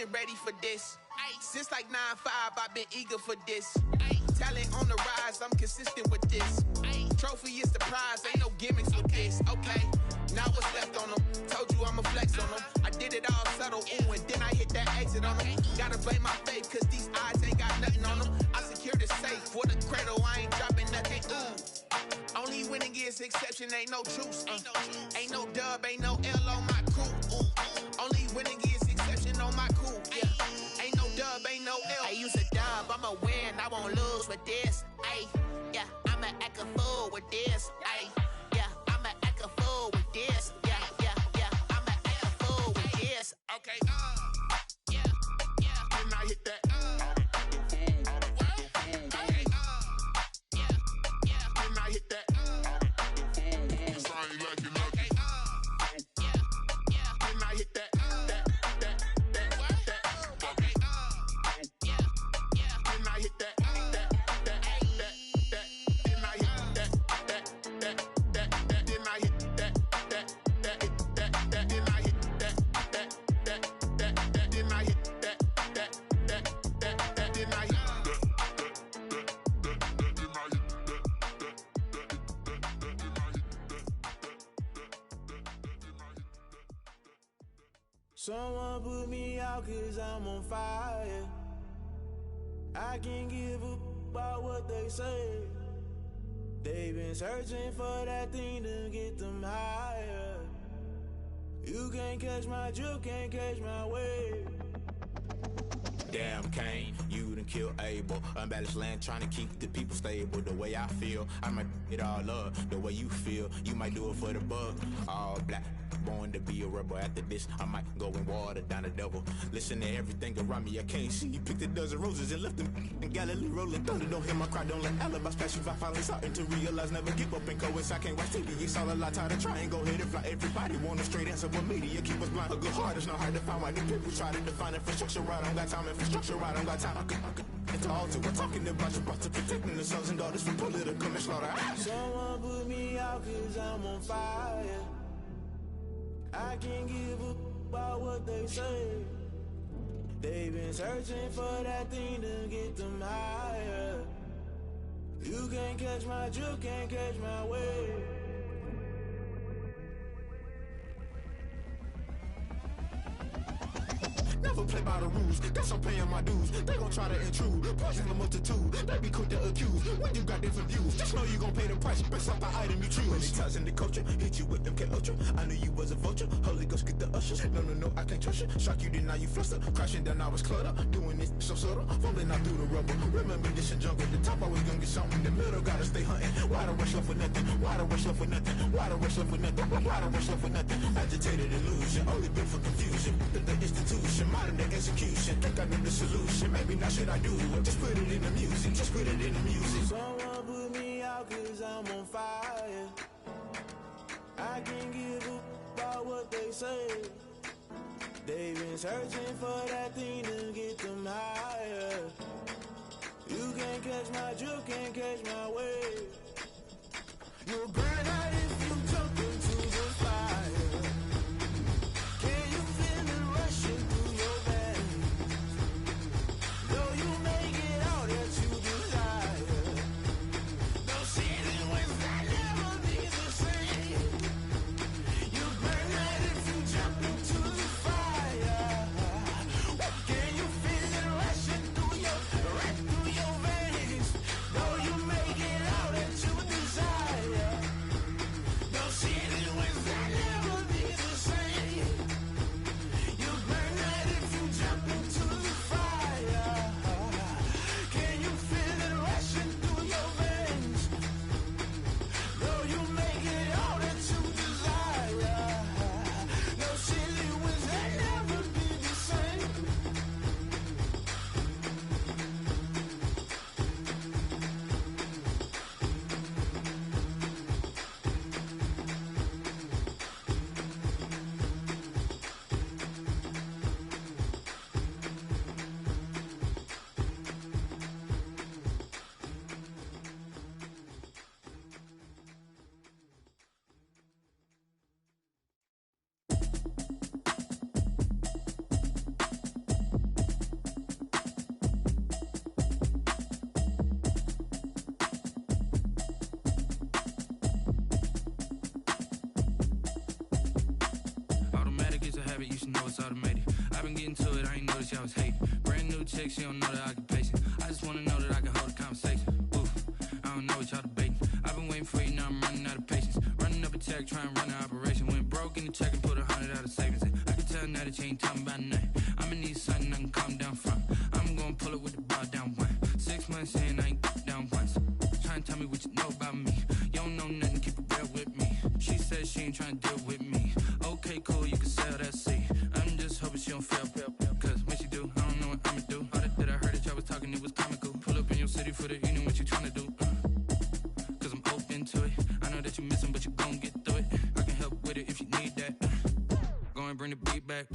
been ready for this. Since like 9-5, I've been eager for this. Talent on the rise, I'm consistent with this. Trophy is the prize, ain't no gimmicks with this. Okay, now what's left on them? Told you I'ma flex on them. I did it all subtle, ooh, and then I hit that exit on them. Gotta blame my faith, cause these eyes ain't got nothing on them. I secured the safe for the cradle, I ain't dropping nothing, ooh. Only winning is exception, ain't no truce. Ain't no dub, ain't no L on my crew. Ooh. Only winning is exception on my crew. Yeah. Ain't no dub, ain't no L. I use a dub, I'ma win, I won't lose with this. Ay, yeah, I'ma act a fool with this. Ay, yeah, I'ma act a fool with this. Yeah, yeah, yeah, I'ma act a fool with this. Okay, yeah, yeah. Then I hit that. Someone put me out cause I'm on fire. I can't give up about what they say. They've been searching for that thing to get them higher. You can't catch my drift, can't catch my wave. Damn Kane, you done killed Abel. Unbalanced land trying to keep the people stable. The way I feel, I might it all up. The way you feel, you might do it for the bug. All black, born to be a rebel. After this, I might go and water down the devil. Listen to everything around me, I can't see. Picked a dozen roses and left them in Galilee rolling thunder. Don't hear my cry, don't let alibis pass you. I finally starting to realize, never give up and coincide. Can't watch TV, it's all a lot. Tired of trying, go ahead and fly. Everybody want a straight answer, but media keep us blind. A good heart is not hard to find. Why do people try to define infrastructure right? I don't got time, infrastructure right, I don't got time. I could it's all to we're talking about to protecting the sons and daughters from political manslaughter. Someone put me out cause I'm on fire. I can't give up about what they say. They've been searching for that thing to get them higher. You can't catch my drift, can't catch my wave. Never play by the rules, guess I'm paying my dues. They gon' try to intrude, poison the multitude. They be quick to accuse, when you got different views. Just know you gon' pay the price, based off the item you choose. Many times in the culture, hit you with MK Ultra. I knew you was a vulture, Holy Ghost get the ushers. No, I can't trust you. Shock you, then now you fluster. Crashing down, I was cluttered. Doing this so subtle, falling out through the rubble. Remember this and jungle, the top always gonna get something. In the middle, gotta stay hunting. Why the rush left for nothing? Why the rush left for nothing? Why the rush left for nothing? Why the rush left for nothing? Agitated illusion, only built for confusion. The institution, modern day execution. Think I know the solution. Maybe not should I do it? Just put it in the music. Just put it in the music. Someone put me out cause I'm on fire. I can't give up about what they say. They've been searching for that thing to get them higher. You can't catch my drift, can't catch my wave. You'll burn out if you jump into the fire. Can you feel it rushing through your veins? Though you make it all that you desire. No ceiling without never be the same. You burn out if you jump into the fire. Can you feel it rushing through your veins? Though you make it all that you desire. I've been getting to it, I ain't noticed y'all was hating. Brand new chick, she don't know the occupation. I just wanna know that I can hold a conversation. Oof, I don't know what y'all debating. I've been waiting for you, now I'm running out of patience. Running up a check, trying to run an operation. Went broke in the check and put 100 out of savings in. I can tell now that you ain't talking about nothing. I'ma need something I can calm down from. I'm gonna pull it with the bar down one. 6 months in, I ain't down once. Trying to tell me what you know about me. You don't know nothing, keep it real with me. She said she ain't trying to deal with me. Okay, cool, you can sell that seat. I'm just hoping she don't fail. Cause when she do, I don't know what I'ma do. All that I heard that y'all was talking, it was comical. Pull up in your city for the evening, what you tryna do? Cause I'm open to it. I know that you missing, but you gon' get through it. I can help with it if you need that. Go and bring the beat back.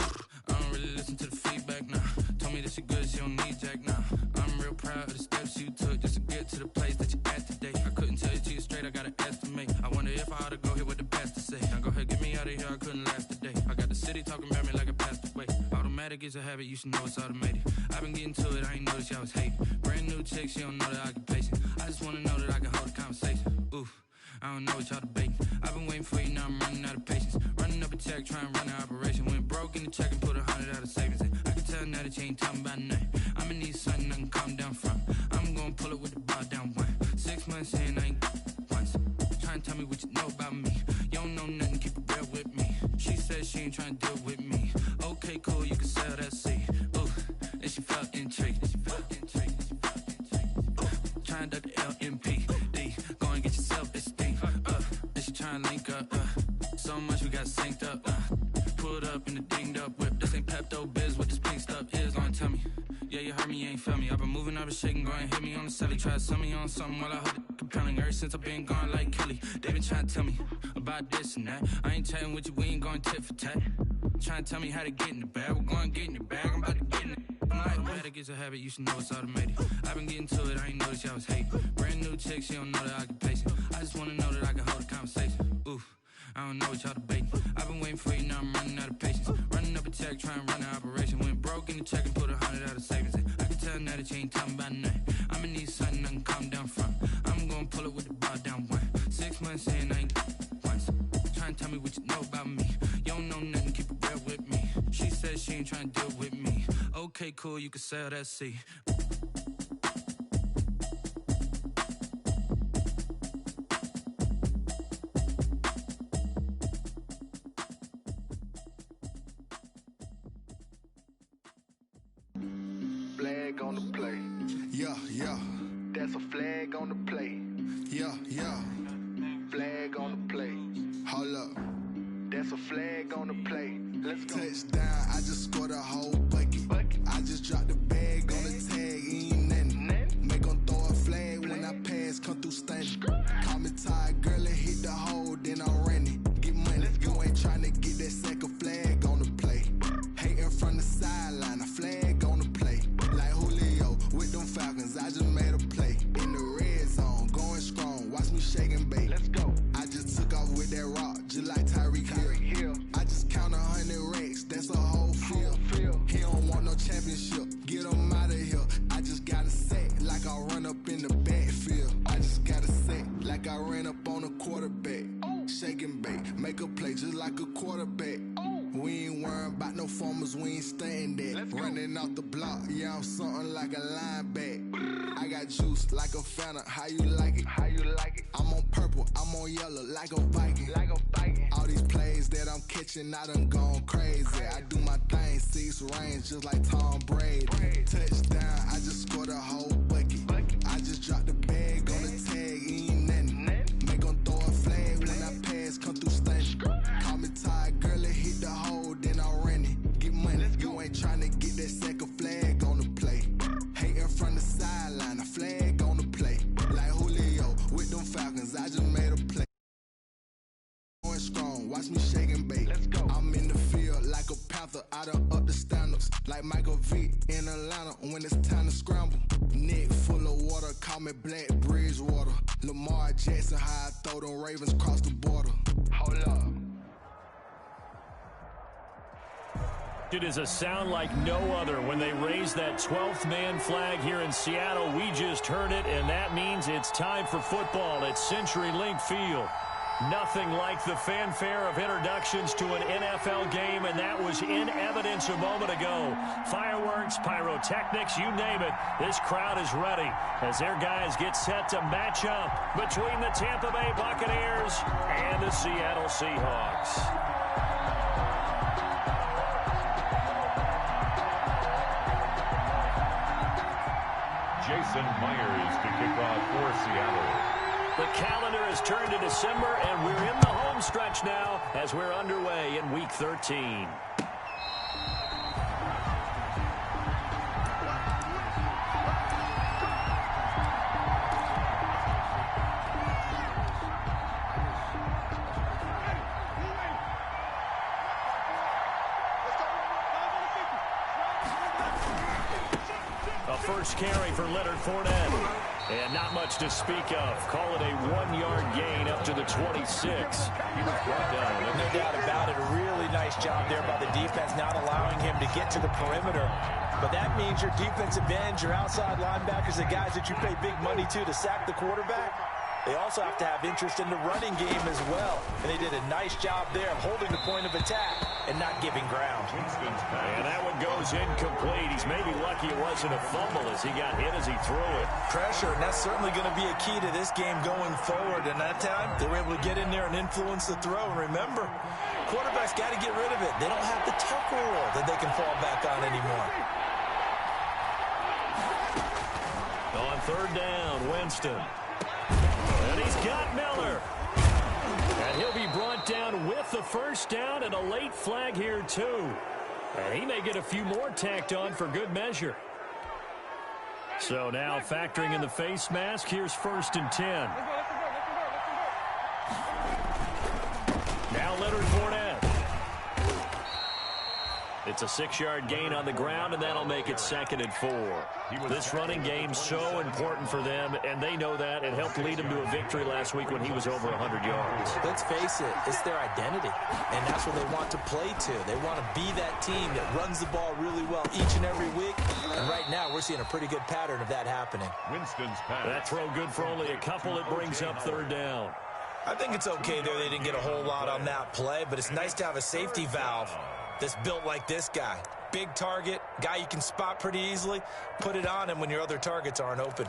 I don't really listen to the feedback, nah. Told me that she good, she don't need Jack, nah. I'm real proud of the steps you took just to get to the place that you at today. I couldn't tell you to you straight, I gotta estimate. I wonder if I ought to go here with the best to say. Now go ahead, get me out of here, I couldn't last today. I got the city talking about me like I passed away. Automatic is a habit, you should know it's automated. I've been getting to it, I ain't noticed y'all was hating. Brand new chick, she don't know the occupation. I just wanna know that I can hold a conversation. Oof, I don't know what y'all debating. I've been waiting for you, now I'm running out of patience. Running up a check, trying to run an operation. Went broke in the check and put 100 out of savings in. I can tell now that you ain't talking about nothing. I'ma need something I can calm down from. I'm gonna pull it with the bar down one. 6 months in, I ain't once. Trying to tell me what you know about me. You don't know nothing, keep it real with me. She said she ain't trying to deal with me. Okay, cool, you can sell that seat. Ooh, and she felt intrigued. Trying to duck the LMPD. Go and get your self-esteem. And she trying to link up. So much we got synced up. Pulled up in the dinged up whip. This ain't Pepto-Biz, what this pink stuff is. Long tell me. Yeah, you heard me, you ain't felt me. I've been moving, I've been shaking, go and hit me on the celly. Try to sell me on something while I hold it compelling. Ever since I've been gone like Kelly, they been trying to tell me about this and that. I ain't chatting with you, we ain't going tit for tat. Trying to tell me how to get in the bag, we're going to get in the bag, I'm about to get in it. I'm like, automatic is a habit, you should know it's automated. I've been getting to it, I ain't noticed y'all was hating. Brand new chick, she don't know the occupation. I just wanna know that I can hold a conversation. Oof, I don't know what y'all debating. I've been waiting for you, now I'm running out of patience. Running up a check, trying to run an operation. Went broke in the check and put 100 out of savings in. I can tell now that you ain't talking about nothing. I'ma need something I can calm down from. I'm gonna pull it with the bar down one. 6 months in, I ain't once. Trying to tell me what you know about me. You don't know nothing, keep it real with me. She said she ain't trying to deal with me. Okay, cool, you can sell that seat. Flag on the play. Yeah, yeah. That's a flag on the play. Yeah, yeah. Flag on the play. Hold up. That's a flag on the play. Let's go. Touchdown, I just scored a whole bucket. I just dropped the bag on the tag, ain't nothing. Make 'em throw a flag when I pass, come through stunning. Call me tired, girl, and hit the hole, then I'm running. Get money, you ain't tryna get that second flag on the play. Hating from the sideline, a flag on the play. Like Julio with them Falcons, I just made a play. In the red zone, going strong, watch me shake and bake. Let's go. I just took off with that rock, just like Tyreek Hill. I just count 100 racks, that's a whole field. He don't want no championship, get him out of here. I just got a sack, like I run up in the backfield. I just got a sack, like I ran up on a quarterback. Shake and bake, make a play just like a quarterback. We ain't worrying about no formers, we ain't staying there. Running off the block, yeah, I'm something like a linebacker. I got juice like a Fanta, how you like it? How you like it? I'm on purple, I'm on yellow, like a Viking. Like a Viking. All these plays that I'm catching, I done gone crazy. I do my thing, 6 range, just like Tom Brady. Touchdown, I just scored a whole bucket. I just dropped the bag on the tag, ain't nothing. Make 'em throw a flag when I pass, come through stunning. Call me tired, girl, and hit the hole, then I'm running. Get money, you ain't tryna get that second flag on the play. Hating from the sideline, a flag on the play. Like Julio with them Falcons, I just made a play. Going strong, watch me shake and bake. Let's go. I'm in the field like a panther, I done up the standards. Like Michael Vick in Atlanta when it's time to scramble. Neck full of water, call me Black Bridgewater. Lamar Jackson, how I throw them Ravens cross the border. Hold up. It is a sound like no other when they raise that 12th man flag here in Seattle. We just heard it, and that means it's time for football at CenturyLink Field. Nothing like the fanfare of introductions to an NFL game, and that was in evidence a moment ago. Fireworks, pyrotechnics, you name it. This crowd is ready as their guys get set to match up between the Tampa Bay Buccaneers and the Seattle Seahawks. Jason Myers to kick off for Seattle. The calendar has turned to December, and we're in the home stretch now as we're underway in Week 13. A first carry for Leonard Fournette. And not much to speak of. Call it a 1-yard gain up to the 26. No doubt about it. A really nice job there by the defense, not allowing him to get to the perimeter. But that means your defensive ends, your outside linebackers, the guys that you pay big money to sack the quarterback, they also have to have interest in the running game as well. And they did a nice job there of holding the point of attack and not giving ground. And that one goes incomplete. He's maybe lucky it wasn't a fumble as he got hit as he threw it. Pressure, and that's certainly going to be a key to this game going forward. And that time, they were able to get in there and influence the throw. And remember, quarterbacks got to get rid of it. They don't have the tuck rule that they can fall back on anymore. On third down, Winston. And he's got Miller. And he'll be brought down with the first down and a late flag here, too. And he may get a few more tacked on for good measure. So now factoring in the face mask, here's 1st and 10. Now Leonard Fournette. It's a 6-yard gain on the ground, and that'll make it 2nd and 4. This running game's so important for them, and they know that. It helped lead them to a victory last week when he was over 100 yards. Let's face it, it's their identity, and that's what they want to play to. They want to be that team that runs the ball really well each and every week, and right now we're seeing a pretty good pattern of that happening. Winston's pass. That throw good for only a couple. It brings up 3rd down. I think it's okay there. They didn't get a whole lot on that play, but it's nice to have a safety valve that's built like this guy. Big target, guy you can spot pretty easily. Put it on him when your other targets aren't open.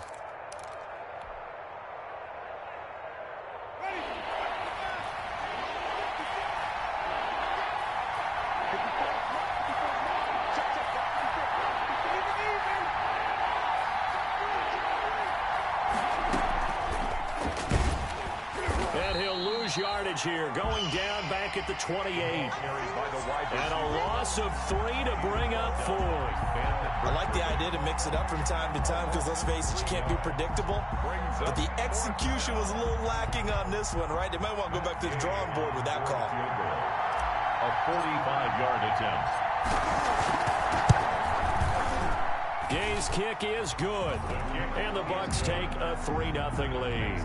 Yardage here, going down back at the 28. And a loss of 3 to bring up 4. I like the idea to mix it up from time to time because, let's face it, you can't be predictable. But the execution was a little lacking on this one, right? They might want to go back to the drawing board with that call. A 45-yard attempt. Gay's kick is good, and the Bucs take a 3-0 lead.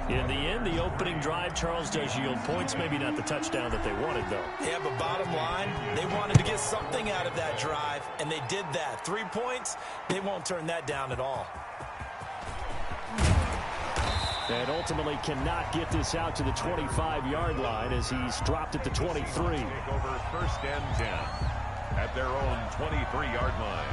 In the end, the opening drive, Charles, does yield points. Maybe not the touchdown that they wanted, though. Yeah, but bottom line, they wanted to get something out of that drive, and they did that. 3 points, they won't turn that down at all. And ultimately cannot get this out to the 25-yard line as he's dropped at the 23. Take over 1st and 10 at their own 23-yard line.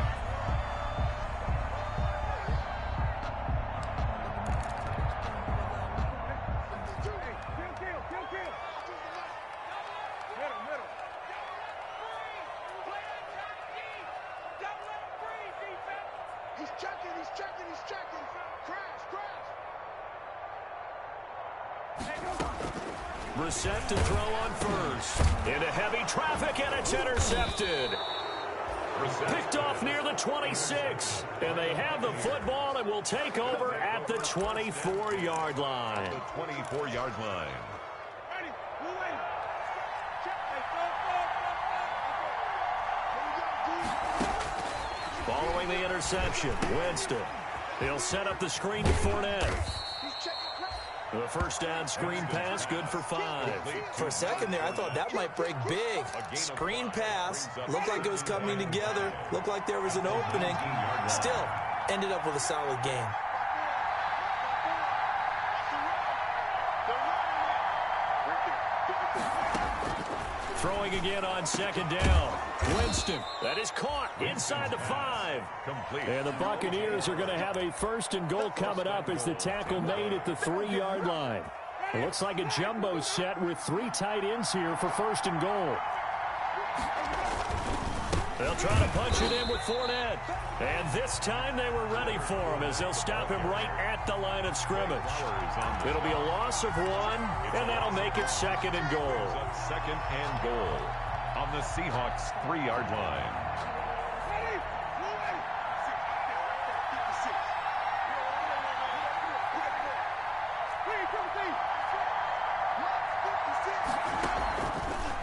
Brissett to throw on first. Into heavy traffic, and it's intercepted. Picked off near the 26. And they have the football and will take over at the 24-yard line. The 24-yard line. Following the interception, Winston. He'll set up the screen to Fournette. The 1st down screen pass, good for 5. For a second there, I thought that might break big. Screen pass, looked like it was coming together, looked like there was an opening. Still, ended up with a solid game. Throwing again on second down. Winston, that is caught inside the 5. Complete. And the Buccaneers are going to have a first and goal coming up as the tackle made at the 3-yard line. It looks like a jumbo set with 3 tight ends here for first and goal. They'll try to punch it in with Fournette. And this time they were ready for him as they'll stop him right at the line of scrimmage. It'll be a loss of 1, and that'll make it second and goal. Second and goal on the Seahawks 3-yard line.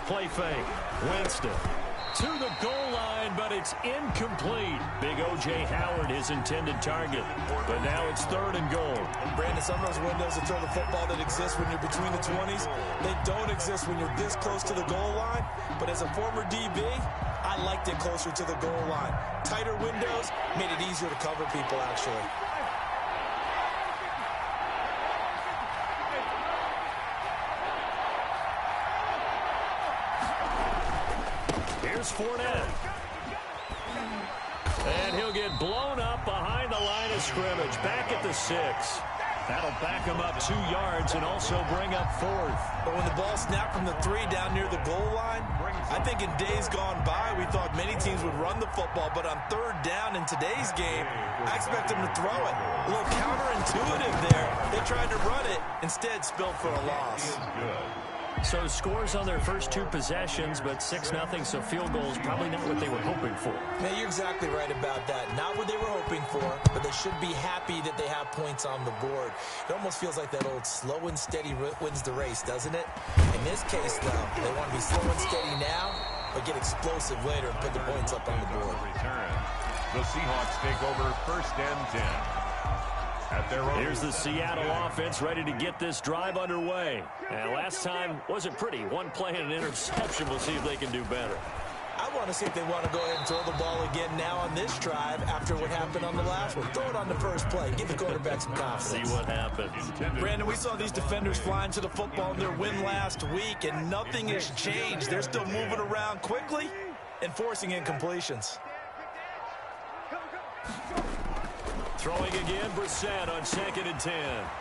Play fake. Winston to the goal line, but it's incomplete. Big O.J. Howard, his intended target. But now it's third and goal. Brandon, some of those windows to throw the football that exist when you're between the 20s, they don't exist when you're this close to the goal line. But as a former DB, I liked it closer to the goal line. Tighter windows made it easier to cover people, actually. Here's Fournette. And he'll get blown up behind the line of scrimmage. Back at the 6. That'll back him up 2 yards and also bring up 4th. But when the ball snapped from the 3 down near the goal line, I think in days gone by, we thought many teams would run the football. But on third down in today's game, I expect them to throw it. A little counterintuitive there. They tried to run it, instead spilled for a loss. So scores on their first 2 possessions, but 6-0, so field goals probably not what they were hoping for. Yeah, you're exactly right about that. Not what they were hoping for, but they should be happy that they have points on the board. It almost feels like that old slow and steady wins the race, doesn't it? In this case, though, they want to be slow and steady now, but get explosive later and put the points up on the board. The Seahawks take over first and 10. Here's the Seattle offense ready to get this drive underway. And last time wasn't pretty. 1 play and an interception. We'll see if they can do better. I want to see if they want to go ahead and throw the ball again now on this drive after what happened on the last one. Throw it on the first play. Give the quarterback some confidence. See what happens. Brandon, we saw these defenders flying to the football in their win last week, and nothing has changed. They're still moving around quickly and forcing incompletions. Throwing again, Brissett on second and 10.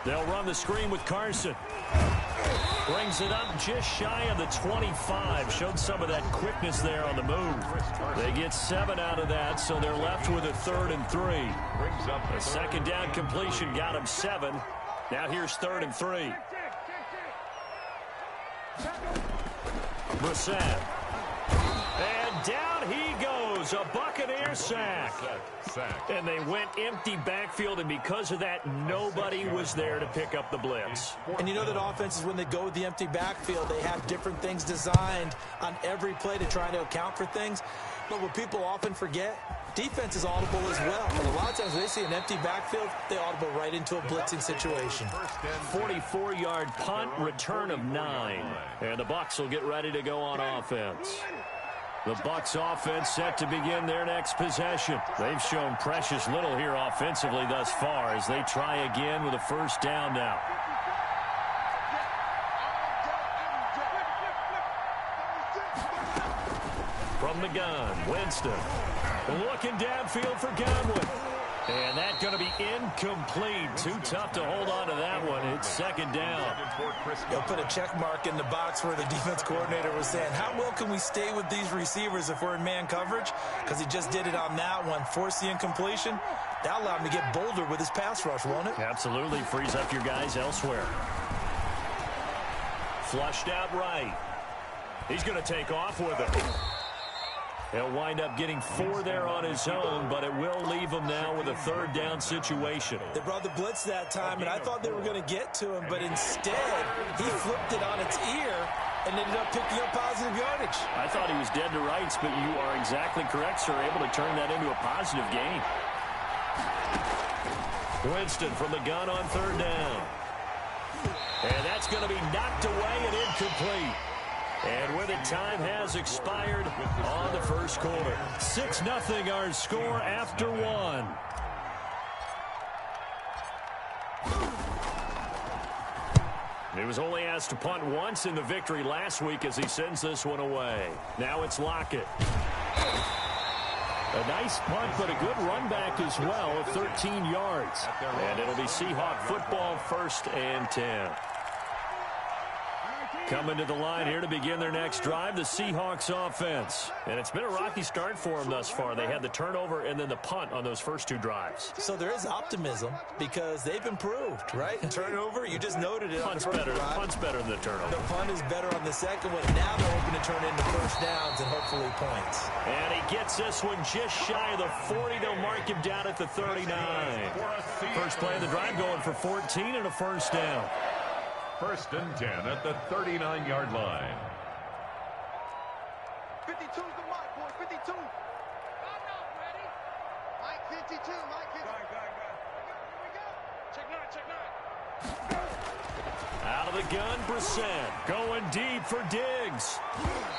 They'll run the screen with Carson. Brings it up just shy of the 25. Showed some of that quickness there on the move. They get 7 out of that, so they're left with a 3rd and 3. A second down completion got them 7. Now here's 3rd and 3. Brissett. And down he goes. A Buccaneer sack. And they went empty backfield, and because of that, nobody was there to pick up the blitz. And you know that offenses, when they go with the empty backfield, they have different things designed on every play to try to account for things. But what people often forget, defense is audible as well. And a lot of times when they see an empty backfield, they audible right into a blitzing situation. 44-yard punt, return of 9. And the Bucs will get ready to go on offense. The Bucs offense set to begin their next possession. They've shown precious little here offensively thus far as they try again with a first down now. From the gun, Winston. Looking downfield for Godwin. And that's going to be incomplete. Too tough to hold on to that one. It's second down. They'll put a check mark in the box where the defense coordinator was saying, how well can we stay with these receivers if we're in man coverage? Because he just did it on that one. Force the incompletion. That'll allow him to get bolder with his pass rush, won't it? Absolutely. Frees up your guys elsewhere. Flushed out right. He's going to take off with it. He'll wind up getting 4 there on his own, but it will leave him now with a third down situation. They brought the blitz that time, and I thought they were going to get to him, but instead, he flipped it on its ear and ended up picking up positive yardage. I thought he was dead to rights, but you are exactly correct, sir. Able to turn that into a positive gain. Winston from the gun on third down. And that's going to be knocked away and incomplete. And with it, time has expired on the first quarter. 6-0 our score after 1. He was only asked to punt once in the victory last week as he sends this one away. Now it's Lockett. A nice punt, but a good run back as well of 13 yards. And it'll be Seahawk football, 1st and 10. Coming to the line here to begin their next drive, the Seahawks offense. And it's been a rocky start for them thus far. They had the turnover and then the punt on those first 2 drives. So there is optimism because they've improved, right? Turnover, you just noted it. Punt's better than the turnover. The punt is better on the second one. Now they're hoping to turn into first downs and hopefully points. And he gets this one just shy of the 40. They'll mark him down at the 39. First play of the drive going for 14 and a first down. 1st and 10 at the 39-yard line. 52's the mark, boys. 52. Ready? Mike 52. Mike 52. Here we go. Check 9. Check 9. Out of the gun, Brissett going deep for Diggs.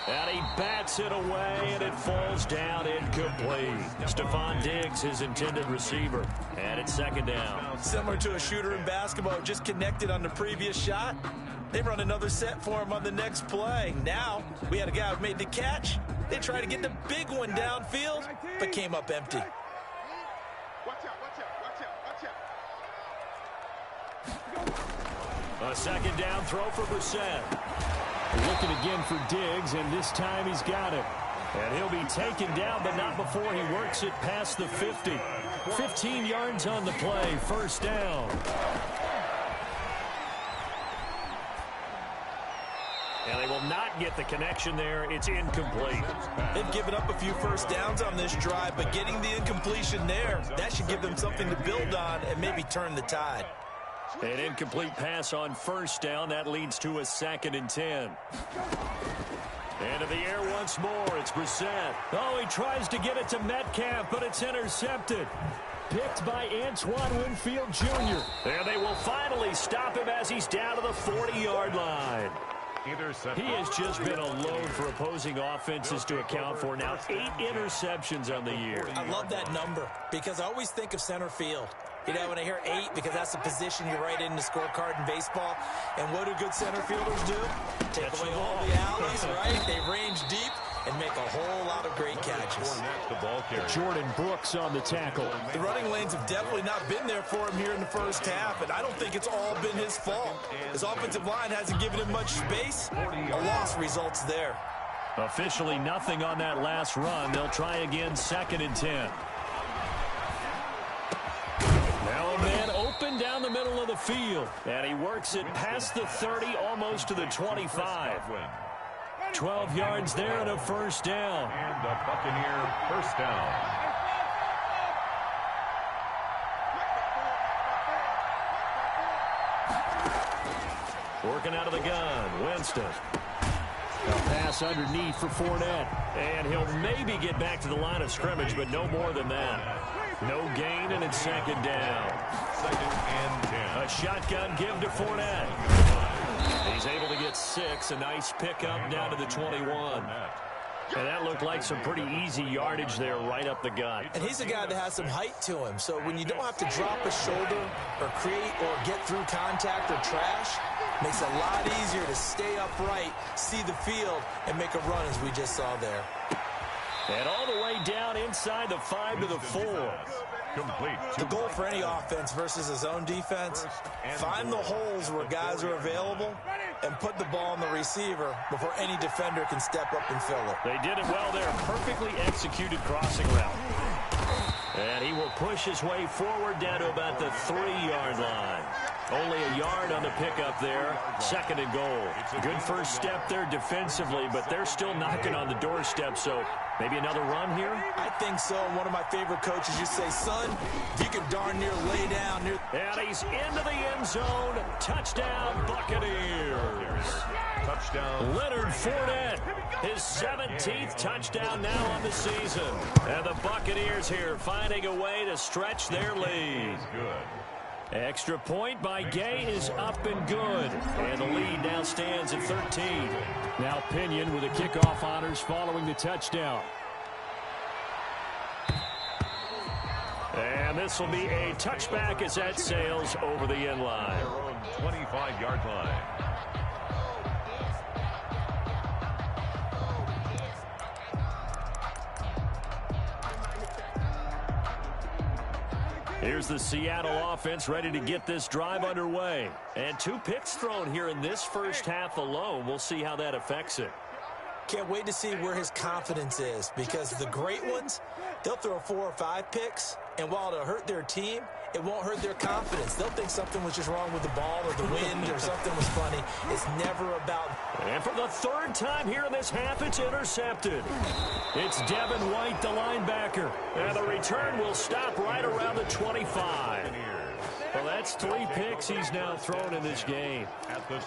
And he bats it away, and it falls down incomplete. Stephon Diggs, his intended receiver. And it's 2nd down. Similar to a shooter in basketball, just connected on the previous shot. They run another set for him on the next play. Now, we had a guy who made the catch. They tried to get the big one downfield, but came up empty. Watch out, watch out, watch out, watch out. A 2nd down throw for Brissett. Looking again for Diggs, and this time he's got it. And he'll be taken down, but not before he works it past the 50. 15 yards on the play, 1st down. And they will not get the connection there. It's incomplete. They've given up a few first downs on this drive, but getting the incompletion there, that should give them something to build on and maybe turn the tide. An incomplete pass on 1st down. That leads to a 2nd and 10. Into the air once more. It's Brissett. Oh, he tries to get it to Metcalf, but it's intercepted. Picked by Antoine Winfield Jr. And they will finally stop him as he's down to the 40-yard line. He has just been a load for opposing offenses to account for. Now 8 interceptions on the year. I love that number because I always think of center field. You know, when I hear 8, because that's the position you write in the scorecard in baseball. And what do good center fielders do? Take away all the alleys, right? They range deep and make a whole lot of great catches. Jordan Brooks on the tackle. The running lanes have definitely not been there for him here in the first half, and I don't think it's all been his fault. His offensive line hasn't given him much space. A loss results there. Officially nothing on that last run. They'll try again, 2nd and 10. Now a man open down the middle of the field. And he works it past the 30, almost to the 25. 12 yards there and a first down. And a Buccaneer first down. Working out of the gun, Winston. A pass underneath for Fournette. And he'll maybe get back to the line of scrimmage, but no more than that. No gain, and it's 2nd down. 2nd and 10. A shotgun give to Fournette. He's able to get 6. A nice pickup down to the 21. And that looked like some pretty easy yardage there right up the gut. And he's a guy that has some height to him. So when you don't have to drop a shoulder or create or get through contact or trash, makes it a lot easier to stay upright, see the field, and make a run as we just saw there. And all the way down inside the 5 to the 4. Complete. The goal for any offense versus his own defense, find the holes where guys are available and put the ball on the receiver before any defender can step up and fill it. They did it well there. Perfectly executed crossing route. And he will push his way forward down to about the 3-yard line. Only a yard on the pickup there. 2nd and goal. Good first step there defensively, but they're still knocking on the doorstep, so maybe another run here? I think so. One of my favorite coaches used to say, son, if you can darn near lay down near... And he's into the end zone. Touchdown, Buccaneers. Touchdown. Leonard Fournette, his 17th touchdown now on the season. And the Buccaneers here finding a way to stretch their lead. Good. Extra point by Gay is up and good. And the lead now stands at 13. Now Pinion with the kickoff honors following the touchdown. And this will be a touchback as that sails over the end line. Their own 25-yard line. Here's the Seattle offense ready to get this drive underway. And 2 picks thrown here in this first half alone. We'll see how that affects it. Can't wait to see where his confidence is, because the great ones, they'll throw 4 or 5 picks, and while it'll hurt their team, it won't hurt their confidence. They'll think something was just wrong with the ball or the wind or something was funny. It's never about... And for the 3rd time here in this half, it's intercepted. It's Devin White, the linebacker. And the return will stop right around the 25. Well, that's 3 picks he's now thrown in this game.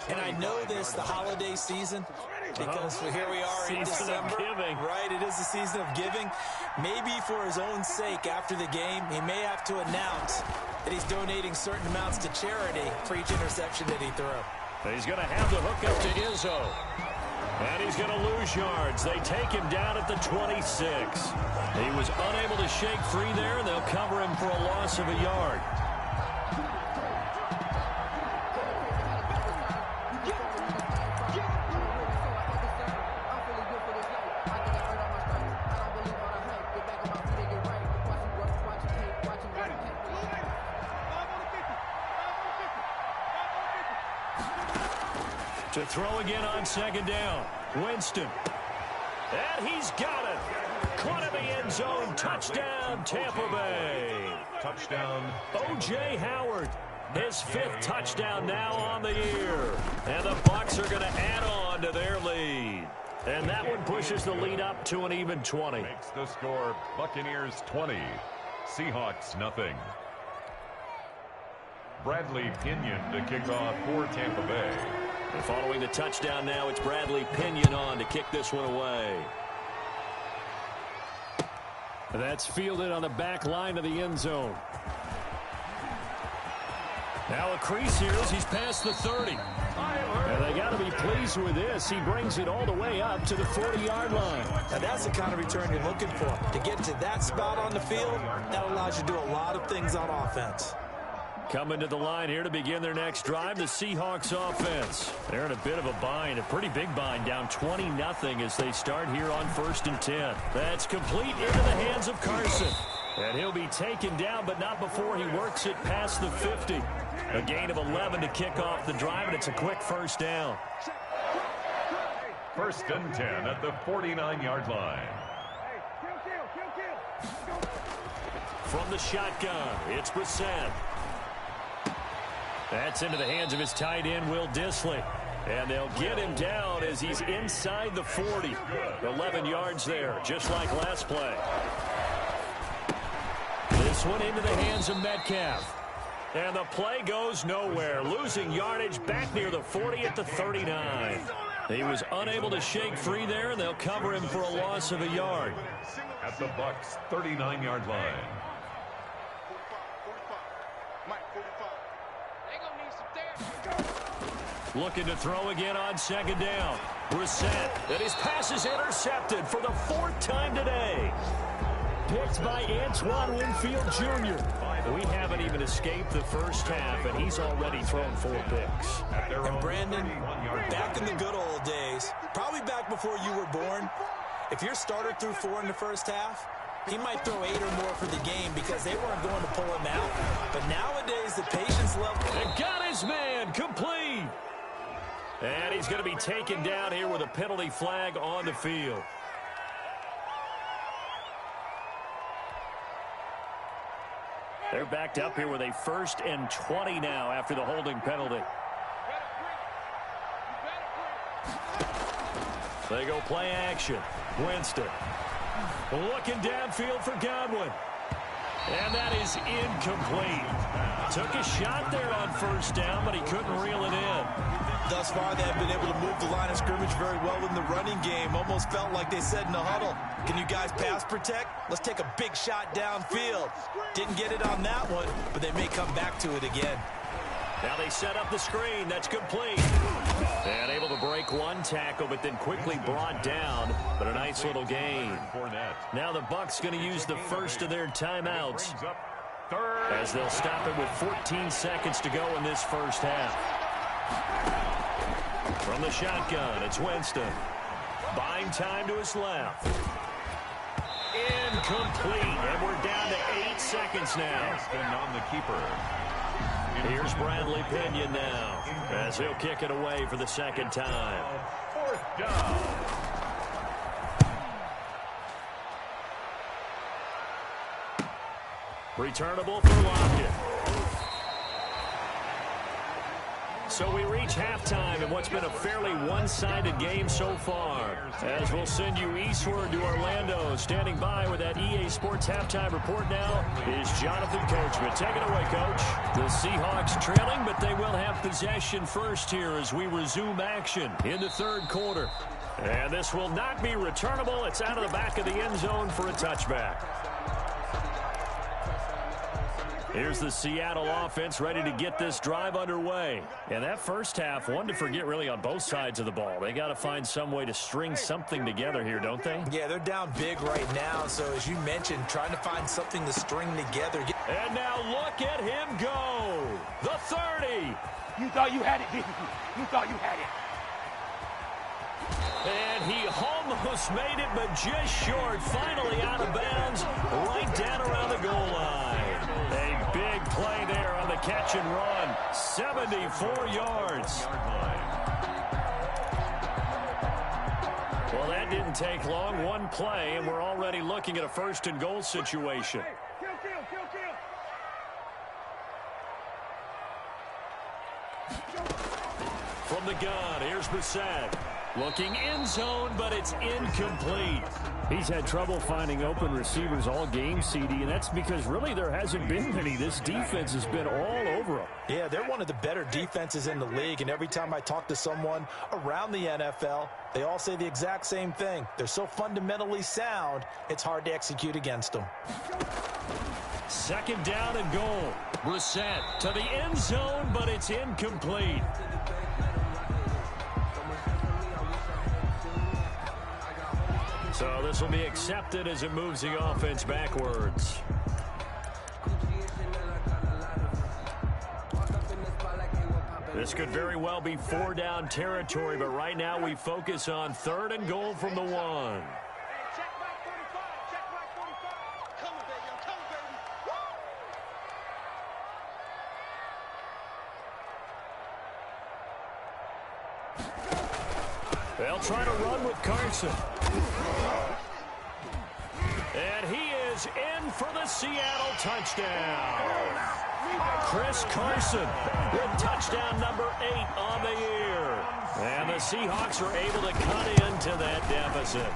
And I know this, the holiday season, because here we are in December. Season of giving. Right, it is the season of giving. Maybe for his own sake, after the game, he may have to announce that he's donating certain amounts to charity for each interception that he threw. He's going to have the hook up to Izzo. And he's going to lose yards. They take him down at the 26. He was unable to shake free there, and they'll cover him for a loss of a yard. To throw again on 2nd down. Winston. And he's got it. Caught in the end zone. Touchdown, Tampa Bay. Touchdown. O.J. Howard. His 5th touchdown now on the year. And the Bucs are going to add on to their lead. And that one pushes the lead up to an even 20. Makes the score Buccaneers 20. Seahawks nothing. Bradley Pinion to kick off for Tampa Bay. And following the touchdown now, it's Bradley Pinion on to kick this one away. That's fielded on the back line of the end zone. Now a crease here as he's past the 30. And they got to be pleased with this. He brings it all the way up to the 40-yard line. Now that's the kind of return you're looking for. To get to that spot on the field, that allows you to do a lot of things on offense. Coming to the line here to begin their next drive, the Seahawks offense. They're in a bit of a bind, a pretty big bind, down 20-0 as they start here on 1st and 10. That's complete into the hands of Carson. And he'll be taken down, but not before he works it past the 50. A gain of 11 to kick off the drive, and it's a quick 1st down. 1st and 10 at the 49-yard line. From the shotgun, it's Brissett. That's into the hands of his tight end, Will Dissly. And they'll get him down as he's inside the 40. 11 yards there, just like last play. This one into the hands of Metcalf. And the play goes nowhere, losing yardage back near the 40 at the 39. He was unable to shake free there, and they'll cover him for a loss of a yard. At the Bucs' 39-yard line. Looking to throw again on 2nd down. Brissett, and his pass is intercepted for the 4th time today. Picked by Antoine Winfield Jr. We haven't even escaped the first half, and he's already thrown 4 picks. And Brandon, back in the good old days, probably back before you were born, if your starter threw 4 in the first half, he might throw 8 or more for the game because they weren't going to pull him out. But nowadays, the patience level... And got his man complete. And he's going to be taken down here with a penalty flag on the field. They're backed up here with a 1st and 20 now after the holding penalty. They go play action. Winston looking downfield for Godwin. And that is incomplete. Took a shot there on 1st down, but he couldn't reel it in. Thus far, they have been able to move the line of scrimmage very well in the running game. Almost felt like they said in the huddle, can you guys pass protect? Let's take a big shot downfield. Didn't get it on that one, but they may come back to it again. Now they set up the screen. That's complete. And able to break one tackle, but then quickly brought down. But a nice little gain. Now the Bucs going to use the first of their timeouts. third. As they'll stop it with 14 seconds to go in this first half. From the shotgun, it's Winston. Buying time to his left. Incomplete, and we're down to 8 seconds now. Winston on the keeper. Here's Bradley Pinion now, as he'll kick it away for the second time. Fourth down. Returnable for Lockett. So we reach halftime in what's been a fairly one-sided game so far. As we'll send you eastward to Orlando. Standing by with that EA Sports halftime report now is Jonathan Coachman. Take it away, Coach. The Seahawks trailing, but they will have possession first here as we resume action in the third quarter. And this will not be returnable. It's out of the back of the end zone for a touchback. Here's the Seattle offense ready to get this drive underway. And that first half, one to forget really on both sides of the ball. They got to find some way to string something together here, don't they? Yeah, they're down big right now. So as you mentioned, trying to find something to string together. And now look at him go. The 30. You thought you had it, didn't you? You thought you had it. And he almost made it, but just short. Finally out of bounds, right down around the goal line. A big play there on the catch and run. 74 yards. Well, that didn't take long. One play, and we're already looking at a first and goal situation. From the gun, here's Brissett. Looking end zone, but it's incomplete. He's had trouble finding open receivers all game, CD, and that's because really there hasn't been many. This defense has been all over them. Yeah, they're one of the better defenses in the league, and every time I talk to someone around the NFL, they all say the exact same thing. They're so fundamentally sound, it's hard to execute against them. Second down and goal. Brissett to the end zone, but it's incomplete. So this will be accepted as it moves the offense backwards. This could very well be 4-down territory, but right now we focus on third and goal from the 1. Check back 45. Check back 45. Come on, baby. I'm coming, baby. They'll try to run with Carson. And he is in for the Seattle touchdown. Chris Carson with touchdown number 8 on the year. And the Seahawks are able to cut into that deficit.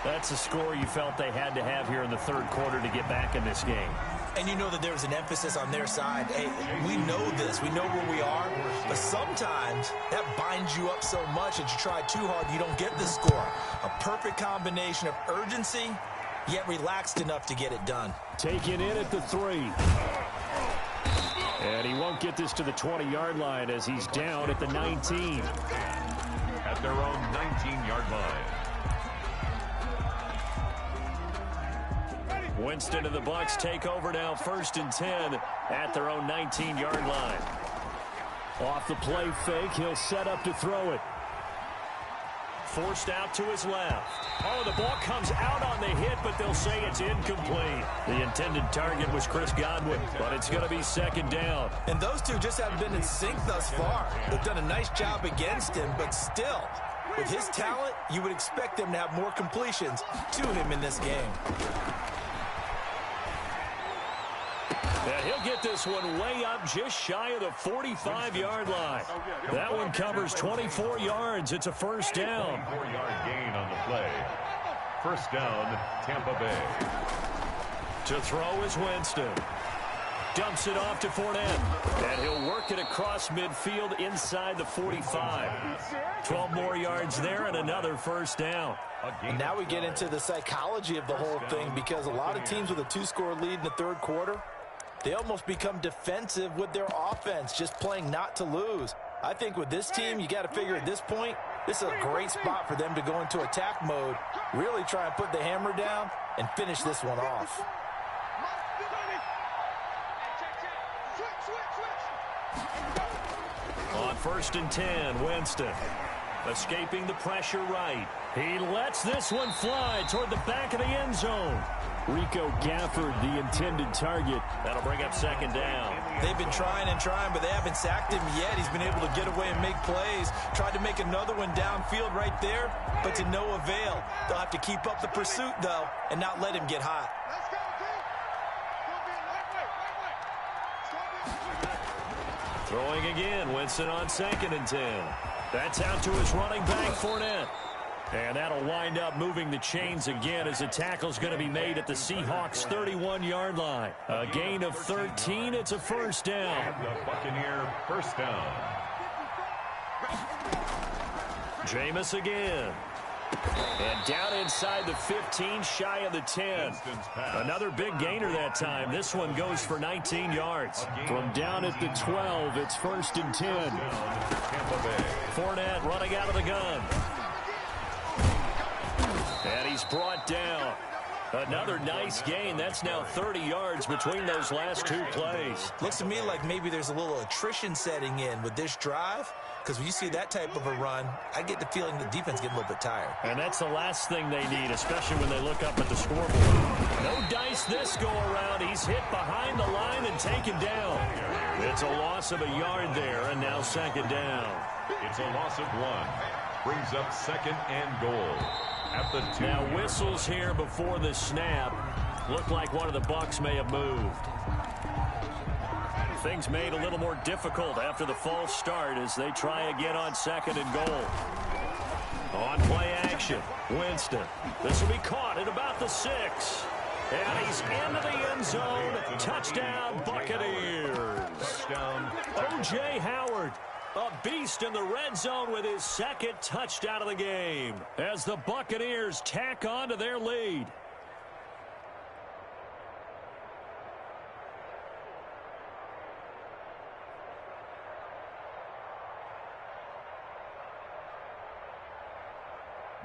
That's a score you felt they had to have here in the third quarter to get back in this game. And you know that there's an emphasis on their side. Hey, we know this. We know where we are. But sometimes that binds you up so much that you try too hard, you don't get the score. A perfect combination of urgency, yet relaxed enough to get it done. Taken in at the 3. And he won't get this to the 20-yard line as he's down at the 19. At their own 19-yard line. Winston and the Bucs take over now, 1st and 10 at their own 19-yard line. Off the play fake, he'll set up to throw it. Forced out to his left. Oh, the ball comes out on the hit, but they'll say it's incomplete. The intended target was Chris Godwin, but it's going to be 2nd down. And those two just haven't been in sync thus far. They've done a nice job against him, but still, with his talent, you would expect them to have more completions to him in this game. And he'll get this one way up just shy of the 45-yard line. That one covers 24 yards. It's a 1st down. 4-yard gain on the play. 1st down, Tampa Bay. To throw is Winston. Dumps it off to Fournette. And he'll work it across midfield inside the 45. 12 more yards there and another 1st down. And now we get into the psychology of the whole thing, because a lot of teams with a 2-score lead in the third quarter, they almost become defensive with their offense, just playing not to lose. I think with this team, you got to figure at this point, this is a great spot for them to go into attack mode, really try and put the hammer down and finish this one off. On 1st and 10, Winston. Escaping the pressure right. He lets this one fly toward the back of the end zone. Rico Gafford, the intended target. That'll bring up 2nd down. They've been trying and trying, but they haven't sacked him yet. He's been able to get away and make plays. Tried to make another one downfield right there, but to no avail. They'll have to keep up the pursuit, though, and not let him get hot. Throwing again, Winston on 2nd and 10. That's out to his running back, Fournette. And that'll wind up moving the chains again as the tackle's going to be made at the Seahawks' 31-yard line. A gain of 13. It's a 1st down. The Buccaneer 1st down. Jameis again. And down inside the 15, shy of the 10. Another big gainer that time. This one goes for 19 yards. From down at the 12, it's 1st and 10. Fournette running out of the gun. And he's brought down. Another nice gain. That's now 30 yards between those last 2 plays. Looks to me like maybe there's a little attrition setting in with this drive, because when you see that type of a run, I get the feeling the defense getting a little bit tired. And that's the last thing they need, especially when they look up at the scoreboard. No dice this go around. He's hit behind the line and taken down. It's a loss of a yard there, and now 2nd down. It's a loss of 1. Brings up 2nd and goal. At the 2. Now whistles here before the snap. Looked like one of the Bucs may have moved. Things made a little more difficult after the false start as they try again on 2nd and goal. On play action, Winston. This will be caught at about the 6. And he's into the end zone. Touchdown, Buccaneers. Touchdown. O.J. Howard. A beast in the red zone with his 2nd touchdown of the game as the Buccaneers tack on to their lead.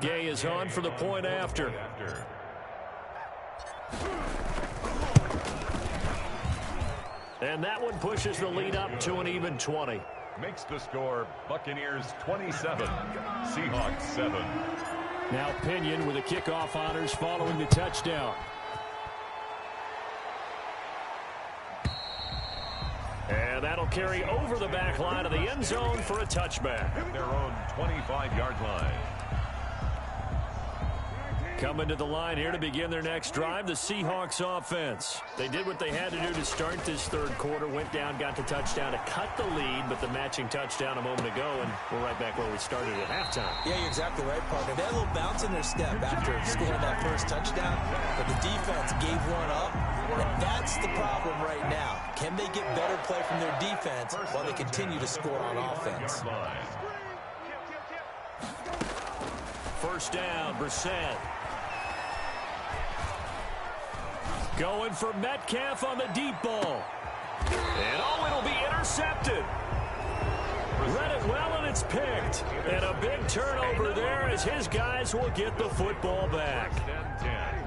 Gay is on for the point after. And that one pushes the lead up to an even 20. Makes the score Buccaneers 27, Seahawks 7. Now Pinion with the kickoff honors following the touchdown. And that'll carry over the back line of the end zone for a touchback. At their own 25-yard line. Coming to the line here to begin their next drive, the Seahawks offense. They did what they had to do to start this 3rd quarter, went down, got the touchdown to cut the lead, but the matching touchdown a moment ago, and we're right back where we started at halftime. Yeah, you're exactly right, partner. They had a little bounce in their step after scoring that 1st touchdown, but the defense gave one up, and that's the problem right now. Can they get better play from their defense while they continue to score on offense? 1st down, Brissett. Going for Metcalf on the deep ball. And it'll be intercepted. Read it well, and it's picked. And a big turnover there as his guys will get the football back.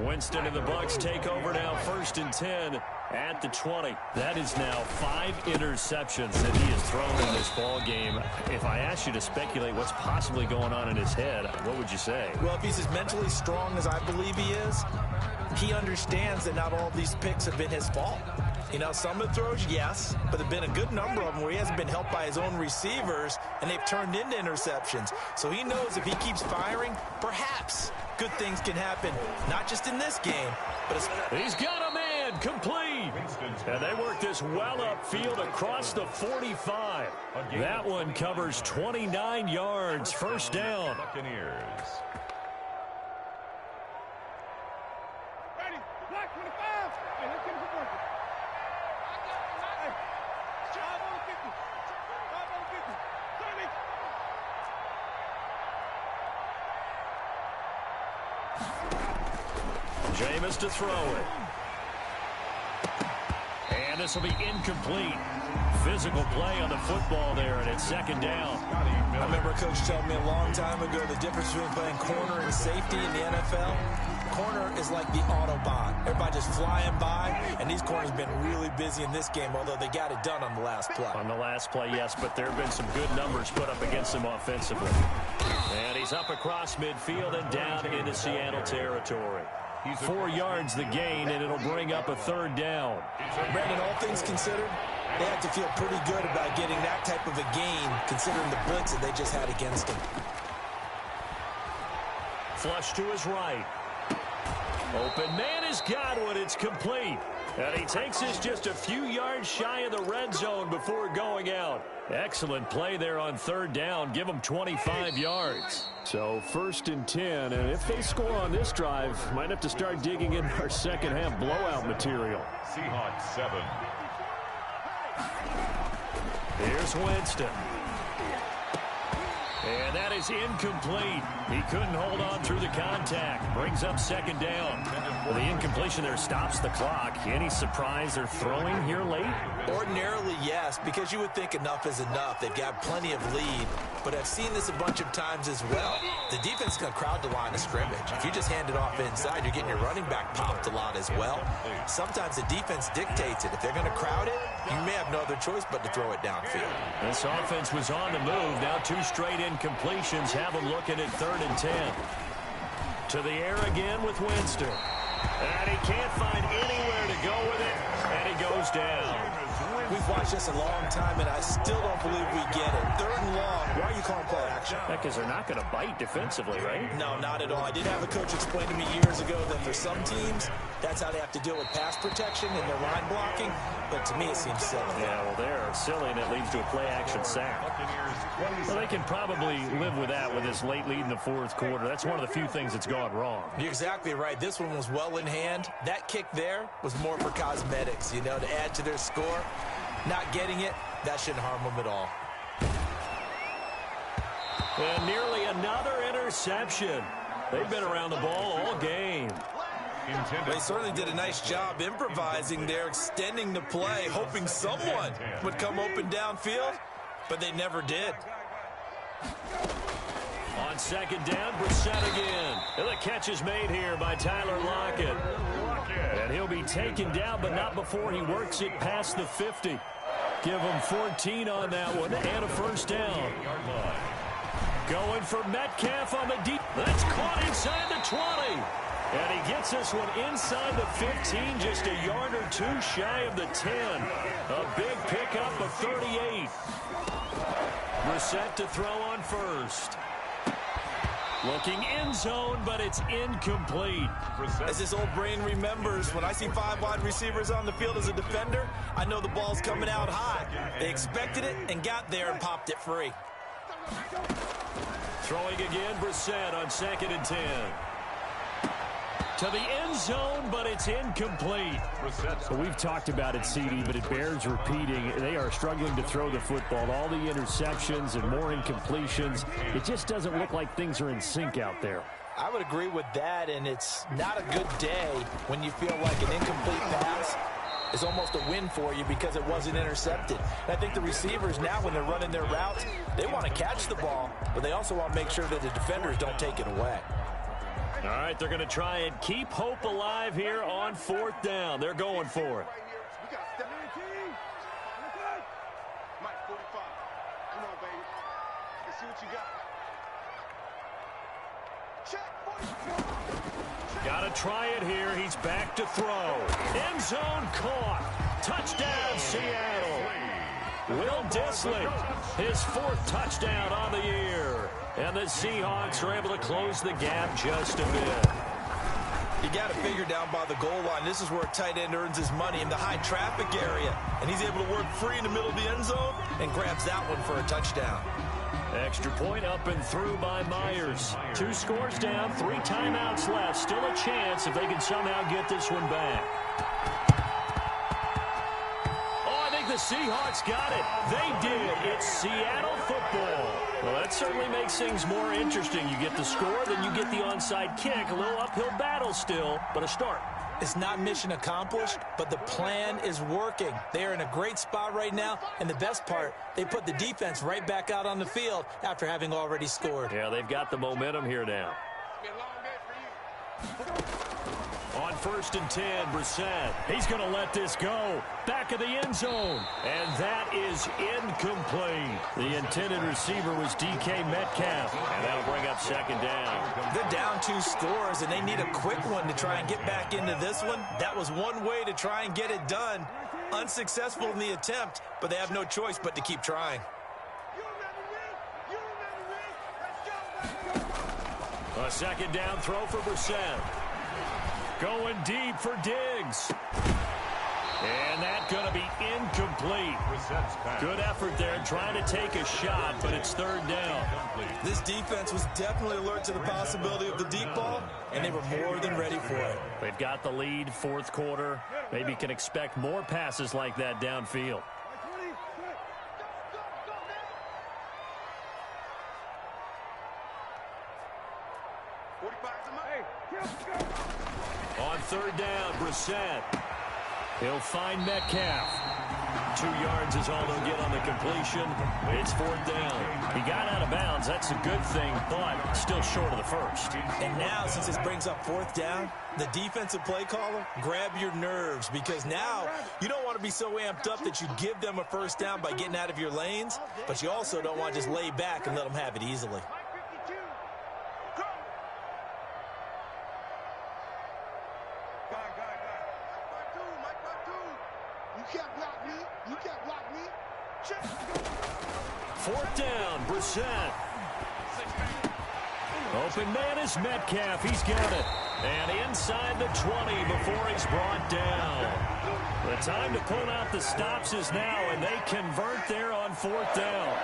Winston and the Bucs take over now 1st and 10 at the 20. That is now 5 interceptions that he has thrown in this ball game. If I asked you to speculate what's possibly going on in his head, what would you say? Well, if he's as mentally strong as I believe he is, he understands that not all of these picks have been his fault. You know, some of the throws, yes, but there have been a good number of them where he hasn't been helped by his own receivers, and they've turned into interceptions. So he knows if he keeps firing, perhaps good things can happen, not just in this game, but he's got a man, complete. And they work this well upfield across the 45. That one covers 29 yards, 1st down. Buccaneers. Jameis to throw it. And this will be incomplete. Physical play on the football there, and it's 2nd down. I remember a coach telling me a long time ago the difference between playing corner and safety in the NFL. corner is like the Autobahn. Everybody just flying by, and these corners have been really busy in this game, although they got it done on the last play. On the last play, yes, but there have been some good numbers put up against them offensively. And he's up across midfield and down into Seattle territory. 4 yards the gain, and it'll bring up a third down. Brandon, all things considered, they have to feel pretty good about getting that type of a gain, considering the blitz that they just had against them. Flush to his right. Open man is Godwin. It's complete. And he takes us just a few yards shy of the red zone before going out. Excellent play there on third down. Give them 25 yards. So 1st and 10, and if they score on this drive, might have to start digging in our second half blowout material. Seahawks 7. Here's Winston. And that is incomplete. He couldn't hold on through the contact. Brings up second down. Well, the incompletion there stops the clock. Any surprise they're throwing here late? Ordinarily, yes, because you would think enough is enough. They've got plenty of lead, but I've seen this a bunch of times as well. The defense is going to crowd the line of scrimmage. If you just hand it off inside, you're getting your running back popped a lot as well. Sometimes the defense dictates it. If they're going to crowd it, you may have no other choice but to throw it downfield. This offense was on the move. Now 2 straight incompletions have them looking at 3rd and 10. To the air again with Winston. And he can't find anywhere to go with it, and he goes down. We've watched this a long time, and I still don't believe we get it. 3rd and long. Why are you calling play action? Because they're not going to bite defensively, right? No, not at all. I did have a coach explain to me years ago that for some teams, that's how they have to deal with pass protection and their line blocking. But to me, it seems silly. Yeah, well, they're silly, and it leads to a play-action sack. Well, they can probably live with that with this late lead in the 4th quarter. That's one of the few things that's gone wrong. You're exactly right. This one was well in hand. That kick there was more for cosmetics, you know, to add to their score. Not getting it, that shouldn't harm them at all. And nearly another interception. They've been around the ball all game. They certainly did a nice job improvising there, extending the play, hoping someone would come open downfield, but they never did. On second down, Brissett again. And the catch is made here by Tyler Lockett. And he'll be taken down, but not before he works it past the 50. Give him 14 on that one and a first down. Going for Metcalf on the deep. That's caught inside the 20. And he gets this one inside the 15, just a yard or 2 shy of the 10. A big pickup of 38. Brissett to throw on first. Looking end zone, but it's incomplete. As this old brain remembers, when I see 5 wide receivers on the field as a defender, I know the ball's coming out high. They expected it and got there and popped it free. Throwing again, Brissett on 2nd and 10. To the end zone, but it's incomplete. So we've talked about it, CD, but it bears repeating. They are struggling to throw the football. All the interceptions and more incompletions. It just doesn't look like things are in sync out there. I would agree with that, and it's not a good day when you feel like an incomplete pass is almost a win for you because it wasn't intercepted. And I think the receivers now, when they're running their routes, they want to catch the ball, but they also want to make sure that the defenders don't take it away. All right, they're going to try and keep hope alive here on 4th down. They're going for it. Mike, 45. Come on, baby. Let's see what you got. Check. Got to try it here. He's back to throw. End zone caught. Touchdown, Seattle. Will Dissly, his 4th touchdown on the year. And the Seahawks are able to close the gap just a bit. You got to figure down by the goal line. This is where a tight end earns his money in the high traffic area. And he's able to work free in the middle of the end zone and grabs that one for a touchdown. Extra point up and through by Myers. 2 scores down, 3 timeouts left. Still a chance if they can somehow get this one back. The Seahawks got it. They did. It's Seattle football. Well, that certainly makes things more interesting. You get the score, then you get the onside kick. A little uphill battle still, but a start. It's not mission accomplished, but the plan is working. They are in a great spot right now, and the best part, they put the defense right back out on the field after having already scored. Yeah, they've got the momentum here now. On 1st and 10, Brissett. He's going to let this go. Back of the end zone. And that is incomplete. The intended receiver was DK Metcalf. And that'll bring up 2nd down. They're down 2 scores, and they need a quick one to try and get back into this one. That was one way to try and get it done. Unsuccessful in the attempt, but they have no choice but to keep trying. A 2nd down throw for Brissett. Going deep for Diggs. And that's going to be incomplete. Good effort there trying to take a shot, but it's 3rd down. This defense was definitely alert to the possibility of the deep ball, and they were more than ready for it. They've got the lead, 4th quarter. Maybe can expect more passes like that downfield. On 3rd down, Brissett. He'll find Metcalf. 2 yards is all they'll get on the completion. It's 4th down. He got out of bounds. That's a good thing, but still short of the 1st. And now, since this brings up 4th down, the defensive play caller, grab your nerves, because now you don't want to be so amped up that you give them a 1st down by getting out of your lanes, but you also don't want to just lay back and let them have it easily. Fourth down, Brissett. Open man is Metcalf. He's got it. And inside the 20 before he's brought down. The time to pull out the stops is now, and they convert there on 4th down.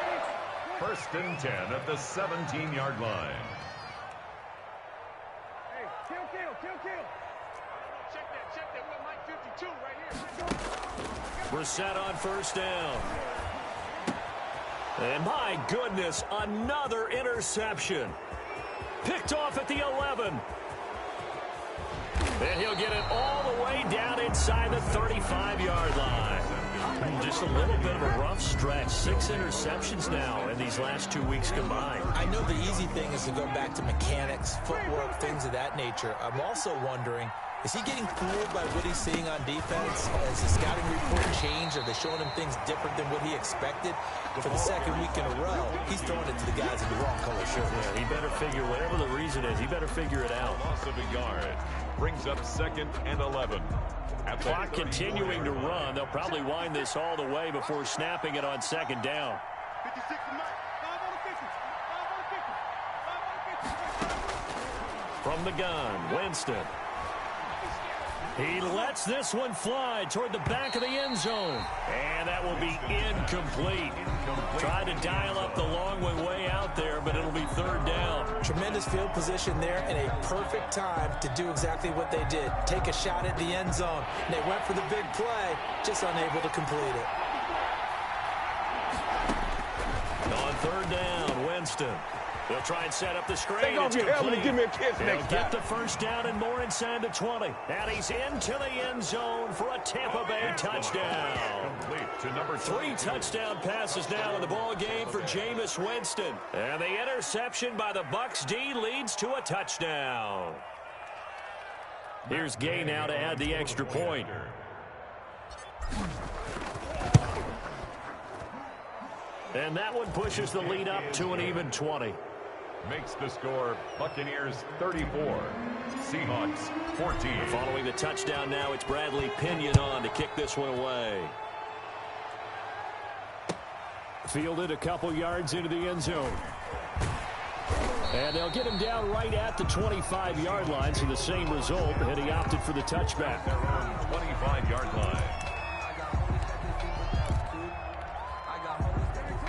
1st and 10 at the 17-yard line. Hey, kill. Check that. We're Mike 52 right here. Brissett on 1st down. And my goodness, another interception. Picked off at the 11. And he'll get it all the way down inside the 35-yard line. Just a little bit of a rough stretch. 6 interceptions now in these last 2 weeks combined. I know the easy thing is to go back to mechanics, footwork, things of that nature. I'm also wondering, is he getting fooled by what he's seeing on defense? Has the scouting report changed? Are they showing him things different than what he expected? For the 2nd week in a row, he's throwing it to the guys in the wrong color shirt. Yeah, he better figure, whatever the reason is, he better figure it out. Loss of a yard brings up 2nd and 11. Clock continuing to run. They'll probably wind this all the way before snapping it on 2nd down. 56 to Mike. 5 on the 50. From the gun, Winston. He lets this one fly toward the back of the end zone. And that will be incomplete. Tried to dial up the long way out there, but it'll be 3rd down. Tremendous field position there and a perfect time to do exactly what they did. Take a shot at the end zone. And they went for the big play, just unable to complete it. On 3rd down, Winston. They'll try and set up the screen. Take off your helmet and give me a kiss next time. Get the 1st down and more inside the 20. And he's into the end zone for a Tampa Bay touchdown. Complete to number 3 touchdown passes now in the ball game for Jameis Winston. And the interception by the Bucs D leads to a touchdown. Here's Gay now to add the extra point. And that one pushes the lead up to an even 20. Makes the score Buccaneers 34, Seahawks 14. Following the touchdown now, it's Bradley Pinion on to kick this one away. Fielded a couple yards into the end zone. And they'll get him down right at the 25-yard line, so the same result, and he opted for the touchback. Their own 25-yard line.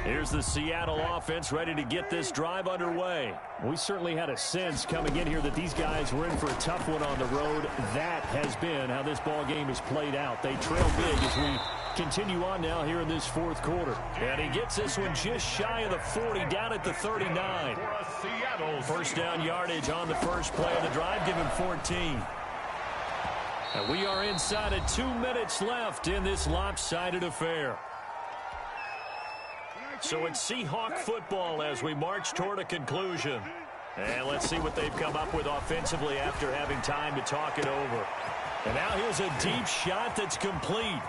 Here's the Seattle offense ready to get this drive underway. We certainly had a sense coming in here that these guys were in for a tough one on the road. That has been how this ball game has played out. They trail big as we continue on now here in this 4th quarter. And he gets this one just shy of the 40, down at the 39. 1st down yardage on the first play of the drive, give him 14. And we are inside of 2 minutes left in this lopsided affair. So it's Seahawk football as we march toward a conclusion. And let's see what they've come up with offensively after having time to talk it over. And now here's a deep shot that's complete.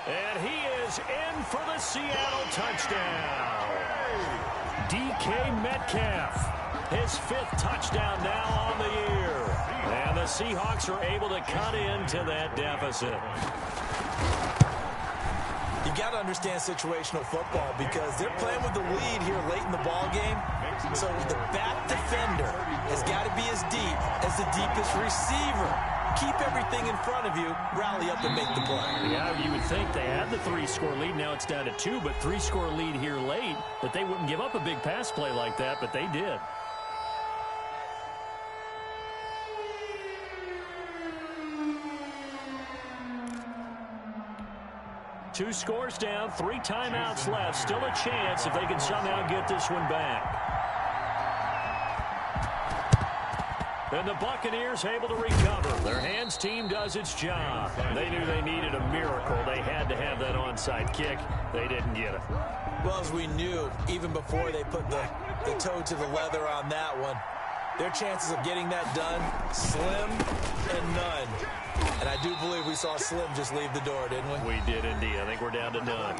And he is in for the Seattle touchdown. DK Metcalf, his 5th touchdown now on the year. And the Seahawks are able to cut into that deficit. You got to understand situational football because they're playing with the lead here late in the ball game. So the back defender has got to be as deep as the deepest receiver. Keep everything in front of you, rally up and make the play. Yeah, you would think they had the 3-score lead. Now it's down to 2, but 3-score lead here late, that they wouldn't give up a big pass play like that, but they did. Two scores down, 3 timeouts left. Still a chance if they can somehow get this one back. And the Buccaneers able to recover. Their hands team does its job. They knew they needed a miracle. They had to have that onside kick. They didn't get it. Well, as we knew, even before they put the toe to the leather on that one, their chances of getting that done, slim and none. And I do believe we saw Slim just leave the door, didn't we? We did indeed. I think we're down to none.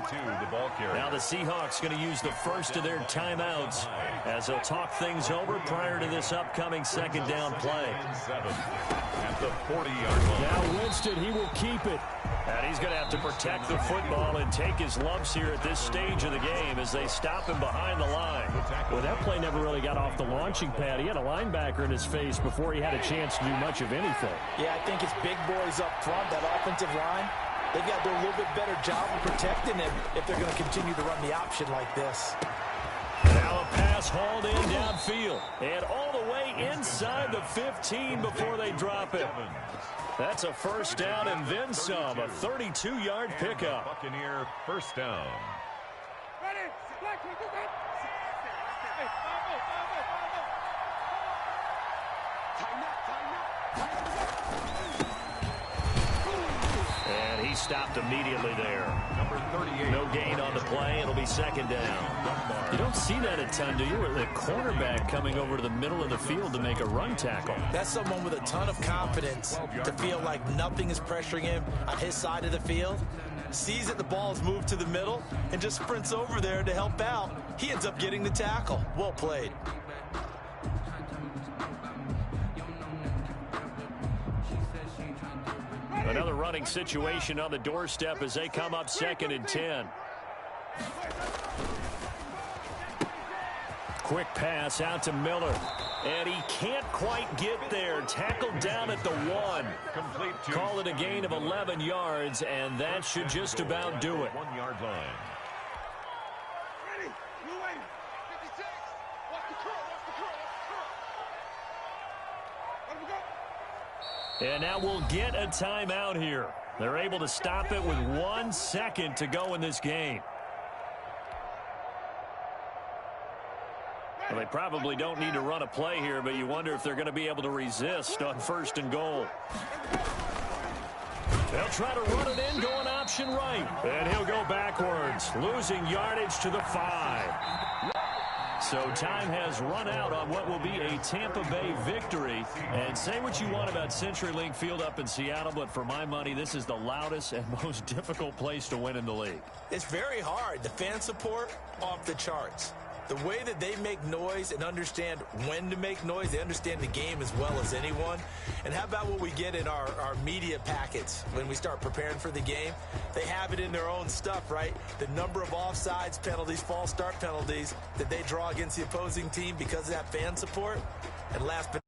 Now the Seahawks going to use the first of their timeouts as they'll talk things over prior to this upcoming 2nd down play. At the 40-yard line. Now Winston, he will keep it. And he's going to have to protect the football and take his lumps here at this stage of the game as they stop him behind the line. Well, that play never really got off the launching pad. He had a linebacker in his face before he had a chance to do much of anything. Yeah, I think it's big boys up front, that offensive line. They've got to do a little bit better job of protecting him if they're going to continue to run the option like this. Now a pass hauled in downfield and all the way inside the 15 before they drop it. That's a first down and then some, a 32-yard pickup. Buccaneer first down. And he stopped immediately there. Number 38. No gain on the play. It'll be 2nd down. You don't see that a ton, do you? Where the cornerback coming over to the middle of the field to make a run tackle. That's someone with a ton of confidence to feel like nothing is pressuring him on his side of the field. Sees that the ball is moved to the middle and just sprints over there to help out. He ends up getting the tackle. Well played. Another running situation on the doorstep as they come up 2nd and 10. Quick pass out to Miller. And he can't quite get there. Tackled down at the 1. Call it a gain of 11 yards, and that should just about do it. 1-yard line. And now we'll get a timeout here. They're able to stop it with 1 second to go in this game. Well, they probably don't need to run a play here, but you wonder if they're going to be able to resist on 1st and goal. They'll try to run it in, going option right. And he'll go backwards, losing yardage to the 5. So time has run out on what will be a Tampa Bay victory. And say what you want about CenturyLink Field up in Seattle, but for my money, this is the loudest and most difficult place to win in the league. It's very hard. The fan support, off the charts. The way that they make noise and understand when to make noise, they understand the game as well as anyone. And how about what we get in our media packets when we start preparing for the game? They have it in their own stuff, right? The number of offsides penalties, false start penalties that they draw against the opposing team because of that fan support. And last but